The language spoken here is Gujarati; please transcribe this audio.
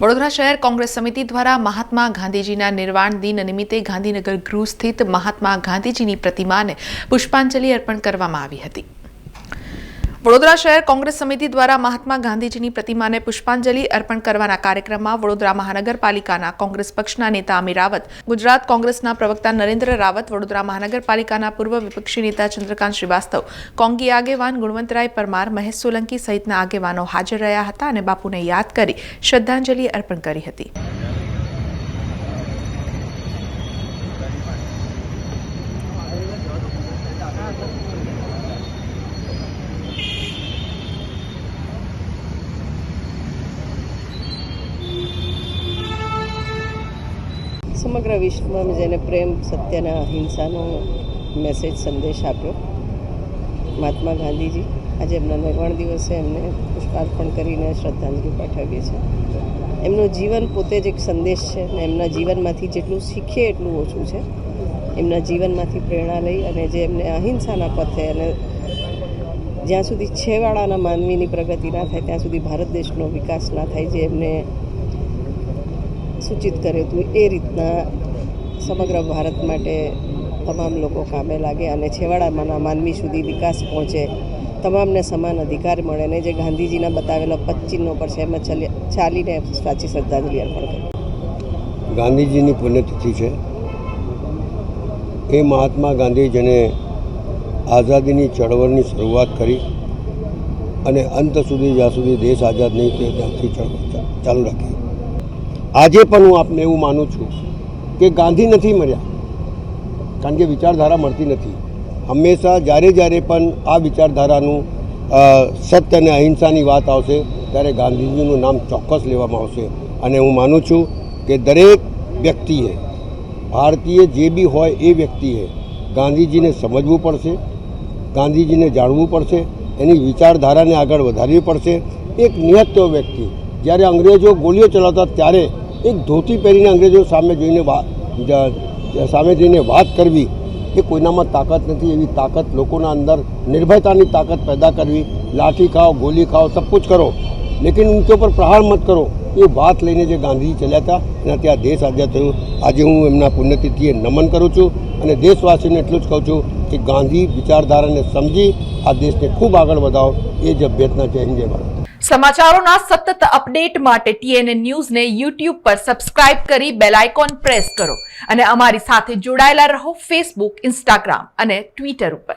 વડોદરા શહેર કોંગ્રેસ સમિતિ દ્વારા મહાત્મા ગાંધીજીના નિર્વાણ દિન નિમિત્તે ગાંધીનગર ગૃહ સ્થિત મહાત્મા ગાંધીજીની પ્રતિમાને પુષ્પાંજલિ અર્પણ કરવામાં આવી હતી। વડોદરા શહેર કોંગ્રેસ સમિતિ દ્વારા મહાત્મા ગાંધીજીની પ્રતિમાને પુષ્પાંજલિ અર્પણ કરવાના કાર્યક્રમમાં વડોદરા મહાનગરપાલિકાના કોંગ્રેસ પક્ષના નેતા અમીર રાવત, ગુજરાત કોંગ્રેસના પ્રવક્તા નરેન્દ્ર રાવત, વડોદરા મહાનગરપાલિકાના પૂર્વ વિપક્ષી નેતા ચંદ્રકાંત શ્રીવાસ્તવ, કોંગી આગેવાન ગુણવંતરાય પરમાર, મહેશ સોલંકી સહિતના આગેવાનો હાજર રહ્યા હતા અને બાપુને યાદ કરી શ્રદ્ધાંજલિ અર્પણ કરી હતી। સમગ્ર વિશ્વમાં જેને પ્રેમ, સત્યના, અહિંસાનો મેસેજ સંદેશ આપ્યો મહાત્મા ગાંધીજી, આજે એમના નિર્વાણ દિવસે એમને પુષ્પાર્પણ કરીને શ્રદ્ધાંજલિ પાઠવીએ છીએ। એમનું જીવન પોતે જ એક સંદેશ છે અને એમના જીવનમાંથી જેટલું શીખીએ એટલું ઓછું છે। એમના જીવનમાંથી પ્રેરણા લઈ અને જે એમને અહિંસાના પથે અને જ્યાં સુધી છેવાડાના માનવીની પ્રગતિ ના થાય ત્યાં સુધી ભારત દેશનો વિકાસ ના થાય, જે એમને સૂચિત કર્યું હતું એ રીતના સમગ્ર ભારત માટે તમામ લોકો કામે લાગે અને છેવાડામાંના માનવી સુધી વિકાસ પહોંચે, તમામને સમાન અધિકાર મળે અને જે ગાંધીજીના બતાવેલા 5 ચિહ્નો પર છે એમાં ચાલીને સાચી શ્રદ્ધાંજલિ અર્પણ કરી। ગાંધીજીની પુણ્યતિથિ છે। એ મહાત્મા ગાંધી જેને આઝાદીની ચળવળની શરૂઆત કરી અને અંત સુધી જ્યાં સુધી દેશ આઝાદ નહીં થયો ત્યાંથી ચળવળ ચાલુ રાખી। આજે પણ હું આપને એવું માનું છું કે ગાંધી નથી મર્યા, કારણ કે વિચારધારા મળતી નથી। હંમેશા જ્યારે જ્યારે પણ આ વિચારધારાનું સત્ય અને અહિંસાની વાત આવશે ત્યારે ગાંધીજીનું નામ ચોક્કસ લેવામાં આવશે। અને હું માનું છું કે દરેક વ્યક્તિએ, ભારતીય જે બી હોય એ વ્યક્તિએ ગાંધીજીને સમજવું પડશે, ગાંધીજીને જાણવું પડશે, એની વિચારધારાને આગળ વધારવી પડશે। એક નિહત્ય વ્યક્તિ જ્યારે અંગ્રેજો ગોળીઓ ચલાવતા ત્યારે એક ધોતી પહેરીને અંગ્રેજો સામે જઈને વાત કરવી એ કોઈનામાં તાકાત નથી। એવી તાકાત લોકોના અંદર નિર્ભયતાની તાકાત पैदा કરવી। લાઠી ખાઓ, ગોલી ખાઓ, सब कुछ करो लेकिन उनके ऊपर प्रहार मत करो, એ વાત લઈને જે ગાંધીજી ચલ્યા હતા એનાથી આ દેશ આઝાદ થયો। આજે હું એમના પુણ્યતિથિએ નમન કરું છું અને દેશવાસીઓને એટલું જ કહું છું કે ગાંધી વિચારધારાને સમજી આ દેશને ખૂબ આગળ વધાવો, એ જ અભ્યર્થના છે। જય ભારત। સમાચારોના સતત અપડેટ માટે TNN ન્યૂઝને YouTube પર સબસ્ક્રાઇબ કરી બેલ આઇકોન પ્રેસ કરો અને અમારી સાથે જોડાયેલા રહો Facebook, Instagram અને Twitter ઉપર।